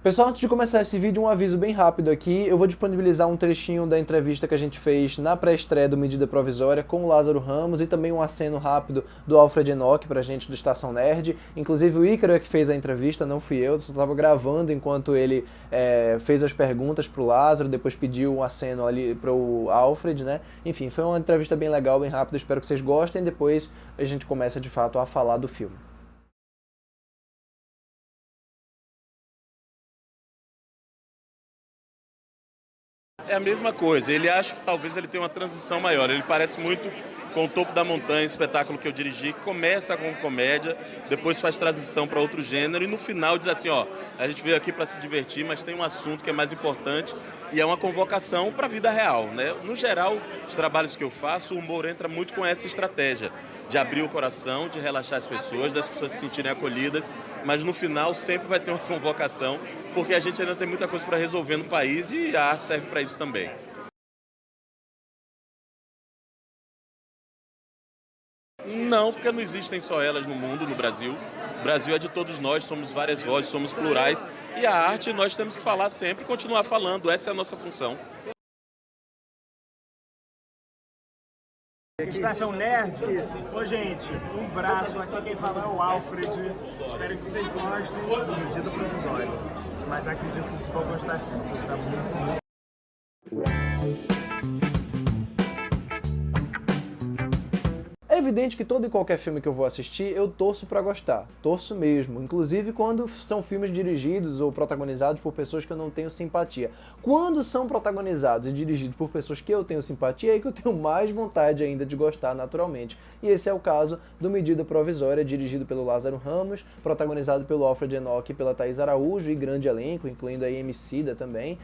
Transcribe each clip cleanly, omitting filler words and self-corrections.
Pessoal, antes de começar esse vídeo, um aviso bem rápido aqui. Eu vou disponibilizar um trechinho da entrevista que a gente fez na pré-estreia do Medida Provisória com o Lázaro Ramos e também um aceno rápido do Alfred Enoch pra gente do Estação Nerd. Inclusive o Ícaro é que fez a entrevista, não fui eu, só estava gravando enquanto ele fez as perguntas pro Lázaro, depois pediu um aceno ali pro Alfred, né? Enfim, foi uma entrevista bem legal, bem rápida, espero que vocês gostem. Depois a gente começa de fato a falar do filme. É a mesma coisa, ele acha que talvez ele tenha uma transição maior, ele parece muito com o Topo da Montanha, espetáculo que eu dirigi, que começa com comédia, depois faz transição para outro gênero e no final diz assim, ó, a gente veio aqui para se divertir, mas tem um assunto que é mais importante e é uma convocação para a vida real, né? No geral, os trabalhos que eu faço, o humor entra muito com essa estratégia de abrir o coração, de relaxar as pessoas, das pessoas se sentirem acolhidas, mas no final sempre vai ter uma convocação, porque a gente ainda tem muita coisa para resolver no país e a arte serve para isso também. Não, porque não existem só elas no mundo, no Brasil. O Brasil é de todos nós, somos várias vozes, somos plurais. E a arte nós temos que falar sempre e continuar falando, essa é a nossa função. Estação Nerd? Ô gente, um braço, aqui quem fala é o Alfred. Espero que vocês gostem do Medida Provisória. Mas acredito que vocês vão gostar sim, o filme tá muito. É evidente que todo e qualquer filme que eu vou assistir, eu torço pra gostar. Torço mesmo. Inclusive quando são filmes dirigidos ou protagonizados por pessoas que eu não tenho simpatia. Quando são protagonizados e dirigidos por pessoas que eu tenho simpatia, é aí que eu tenho mais vontade ainda de gostar naturalmente. E esse é o caso do Medida Provisória, dirigido pelo Lázaro Ramos, protagonizado pelo Alfred Enoch e pela Thaís Araújo, e grande elenco, incluindo a Emicida também.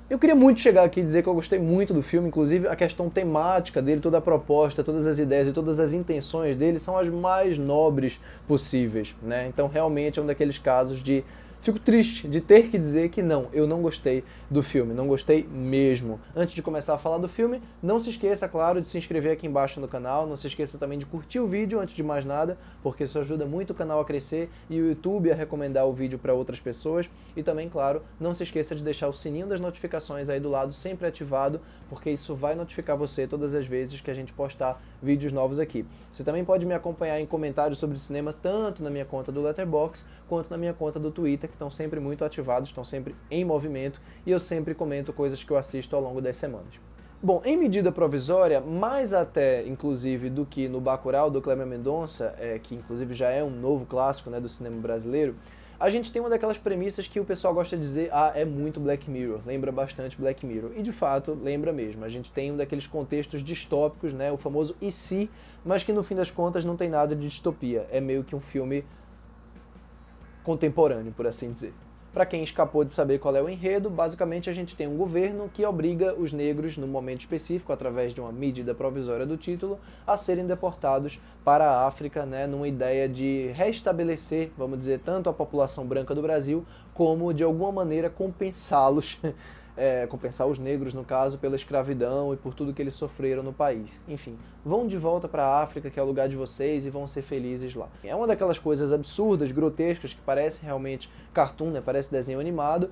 Eu queria muito chegar aqui e dizer que eu gostei muito do filme, inclusive a questão temática dele, toda a proposta, todas as ideias e todas as intenções dele são as mais nobres possíveis, né? Então realmente é um daqueles casos de... Fico triste de ter que dizer que não, eu não gostei do filme, não gostei mesmo. Antes de começar a falar do filme, não se esqueça, claro, de se inscrever aqui embaixo no canal, não se esqueça também de curtir o vídeo antes de mais nada, porque isso ajuda muito o canal a crescer e o YouTube a recomendar o vídeo para outras pessoas. E também, claro, não se esqueça de deixar o sininho das notificações aí do lado sempre ativado, porque isso vai notificar você todas as vezes que a gente postar vídeos novos aqui. Você também pode me acompanhar em comentários sobre cinema, tanto na minha conta do Letterboxd, quanto na minha conta do Twitter, que estão sempre muito ativados, estão sempre em movimento, e eu sempre comento coisas que eu assisto ao longo das semanas. Bom, em Medida Provisória, mais até, inclusive, do que no Bacurau, do Kleber Mendonça, que inclusive já é um novo clássico, né, do cinema brasileiro, a gente tem uma daquelas premissas que o pessoal gosta de dizer, é muito Black Mirror, lembra bastante Black Mirror. E de fato, lembra mesmo. A gente tem um daqueles contextos distópicos, né, o famoso e se, mas que no fim das contas não tem nada de distopia. É meio que um filme contemporâneo, por assim dizer. Para quem escapou de saber qual é o enredo, basicamente a gente tem um governo que obriga os negros, num momento específico, através de uma medida provisória do título, a serem deportados para a África, né, numa ideia de restabelecer, vamos dizer, tanto a população branca do Brasil, como de alguma maneira compensá-los, compensar os negros, no caso, pela escravidão e por tudo que eles sofreram no país. Enfim, vão de volta para a África, que é o lugar de vocês, e vão ser felizes lá. É uma daquelas coisas absurdas, grotescas, que parece realmente cartoon, né? Parece desenho animado,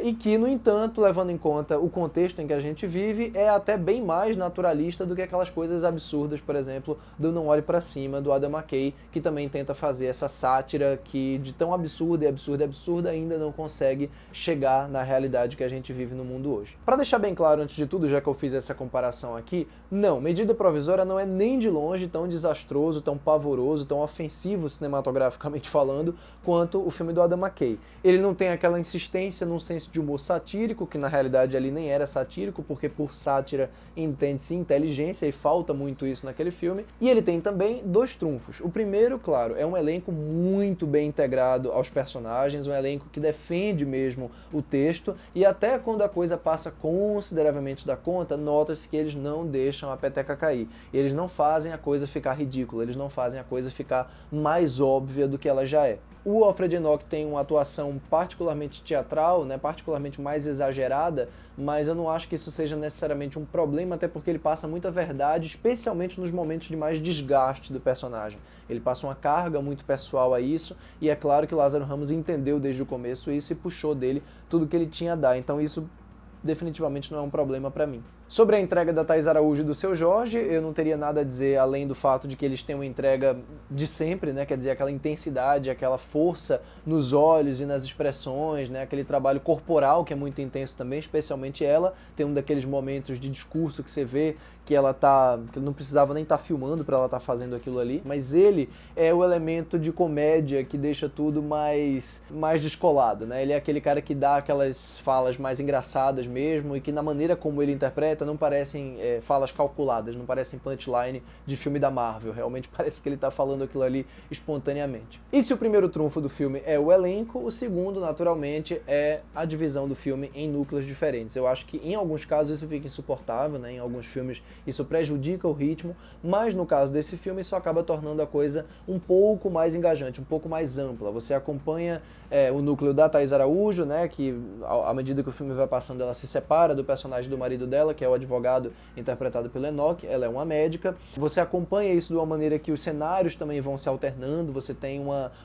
e que, no entanto, levando em conta o contexto em que a gente vive, é até bem mais naturalista do que aquelas coisas absurdas, por exemplo, do Não Olhe Pra Cima, do Adam McKay, que também tenta fazer essa sátira que, de tão absurda e absurda e absurda, ainda não consegue chegar na realidade que a gente vive no mundo hoje. Para deixar bem claro, antes de tudo, já que eu fiz essa comparação aqui, não, Medida Provisória não é nem de longe tão desastroso, tão pavoroso, tão ofensivo cinematograficamente falando, quanto o filme do Adam McKay. Ele não tem aquela insistência num senso de humor satírico, que na realidade ali nem era satírico, porque por sátira entende-se inteligência e falta muito isso naquele filme. E ele tem também dois trunfos. O primeiro, claro, é um elenco muito bem integrado aos personagens, um elenco que defende mesmo o texto, e até quando a coisa passa consideravelmente da conta, nota-se que eles não deixam a peteca cair. Eles não fazem a coisa ficar ridícula, eles não fazem a coisa ficar mais óbvia do que ela já é. O Alfred Enoch tem uma atuação particularmente teatral, né, particularmente mais exagerada, mas eu não acho que isso seja necessariamente um problema, até porque ele passa muita verdade, especialmente nos momentos de mais desgaste do personagem. Ele passa uma carga muito pessoal a isso, e é claro que o Lázaro Ramos entendeu desde o começo isso e puxou dele tudo que ele tinha a dar, então isso definitivamente não é um problema para mim. Sobre a entrega da Thaís Araújo e do Seu Jorge, eu não teria nada a dizer além do fato de que eles têm uma entrega de sempre, né? Quer dizer, aquela intensidade, aquela força nos olhos e nas expressões, né? Aquele trabalho corporal que é muito intenso também, especialmente ela. Tem um daqueles momentos de discurso que você vê que ela que não precisava nem estar filmando para ela estar fazendo aquilo ali, mas ele é o elemento de comédia que deixa tudo mais descolado, né? Ele é aquele cara que dá aquelas falas mais engraçadas mesmo e que na maneira como ele interpreta não parecem falas calculadas, não parecem punchline de filme da Marvel, realmente parece que ele está falando aquilo ali espontaneamente. E se o primeiro trunfo do filme é o elenco, o segundo, naturalmente, é a divisão do filme em núcleos diferentes. Eu acho que em alguns casos isso fica insuportável, né? Em alguns filmes isso prejudica o ritmo, mas no caso desse filme isso acaba tornando a coisa um pouco mais engajante, um pouco mais ampla. Você acompanha o núcleo da Thaís Araújo, né, que à medida que o filme vai passando ela se separa do personagem do marido dela, que é o advogado interpretado pelo Enoch, ela é uma médica. Você acompanha isso de uma maneira que os cenários também vão se alternando, você tem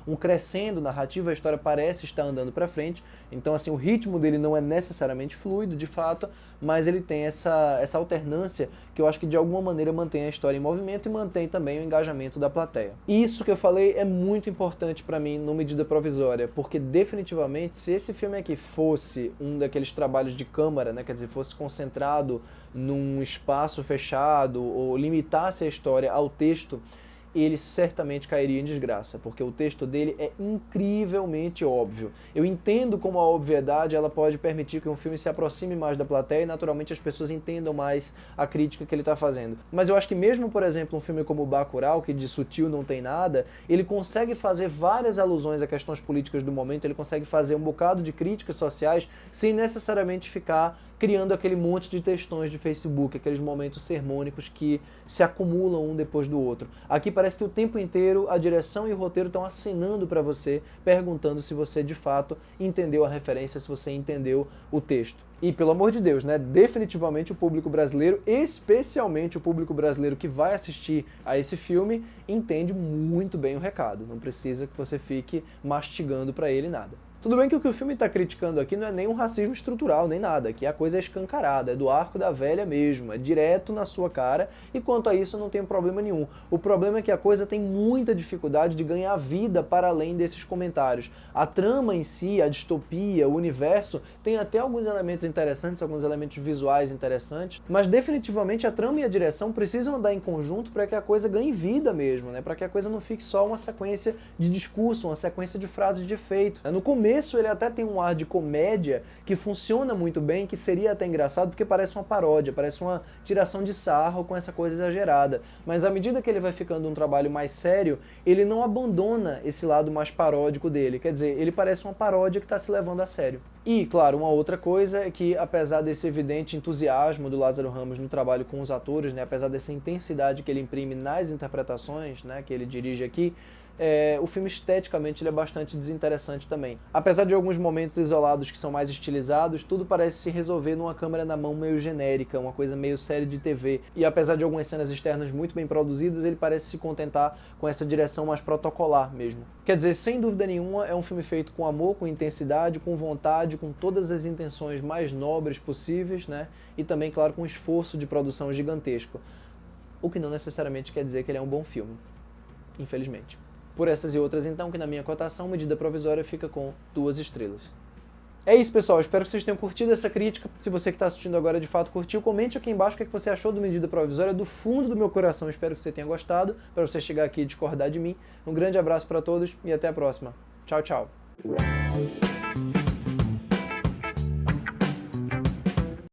um crescendo narrativo, a história parece estar andando para frente, então assim, o ritmo dele não é necessariamente fluido, de fato, mas ele tem essa alternância que eu acho que de alguma maneira mantém a história em movimento e mantém também o engajamento da plateia. E isso que eu falei é muito importante para mim no Medida Provisória, porque definitivamente se esse filme aqui fosse um daqueles trabalhos de câmara, né, quer dizer, fosse concentrado num espaço fechado ou limitasse a história ao texto, ele certamente cairia em desgraça, porque o texto dele é incrivelmente óbvio. Eu entendo como a obviedade ela pode permitir que um filme se aproxime mais da plateia e naturalmente as pessoas entendam mais a crítica que ele está fazendo. Mas eu acho que mesmo, por exemplo, um filme como Bacurau, que de sutil não tem nada, ele consegue fazer várias alusões a questões políticas do momento, ele consegue fazer um bocado de críticas sociais sem necessariamente ficar criando aquele monte de textões de Facebook, aqueles momentos sermônicos que se acumulam um depois do outro. Aqui parece que o tempo inteiro a direção e o roteiro estão acenando para você, perguntando se você de fato entendeu a referência, se você entendeu o texto. E pelo amor de Deus, né? Definitivamente o público brasileiro, especialmente o público brasileiro que vai assistir a esse filme, entende muito bem o recado. Não precisa que você fique mastigando para ele nada. Tudo bem que o que o filme está criticando aqui não é nem um racismo estrutural, nem nada. Aqui a coisa é escancarada, é do arco da velha mesmo, é direto na sua cara, e quanto a isso não tem problema nenhum. O problema é que a coisa tem muita dificuldade de ganhar vida para além desses comentários. A trama em si, a distopia, o universo, tem até alguns elementos interessantes, alguns elementos visuais interessantes, mas definitivamente a trama e a direção precisam andar em conjunto para que a coisa ganhe vida mesmo, né? Para que a coisa não fique só uma sequência de discurso, uma sequência de frases de efeito. No começo ele até tem um ar de comédia que funciona muito bem, que seria até engraçado porque parece uma paródia, parece uma tiração de sarro com essa coisa exagerada. Mas à medida que ele vai ficando um trabalho mais sério, ele não abandona esse lado mais paródico dele. Quer dizer, ele parece uma paródia que está se levando a sério. E, claro, uma outra coisa é que, apesar desse evidente entusiasmo do Lázaro Ramos no trabalho com os atores, né, apesar dessa intensidade que ele imprime nas interpretações, né, que ele dirige aqui, o filme esteticamente ele é bastante desinteressante também. Apesar de alguns momentos isolados que são mais estilizados, tudo parece se resolver numa câmera na mão meio genérica, uma coisa meio série de TV. E apesar de algumas cenas externas muito bem produzidas, ele parece se contentar com essa direção mais protocolar mesmo. Quer dizer, sem dúvida nenhuma, é um filme feito com amor, com intensidade, com vontade, com todas as intenções mais nobres possíveis, né? E também, claro, com um esforço de produção gigantesco. O que não necessariamente quer dizer que ele é um bom filme. Infelizmente. Por essas e outras, então, que na minha cotação, Medida Provisória fica com 2 estrelas. É isso, pessoal. Espero que vocês tenham curtido essa crítica. Se você que está assistindo agora de fato curtiu, comente aqui embaixo o que você achou do Medida Provisória. Do fundo do meu coração, espero que você tenha gostado. Para você chegar aqui e discordar de mim. Um grande abraço para todos e até a próxima. Tchau, tchau.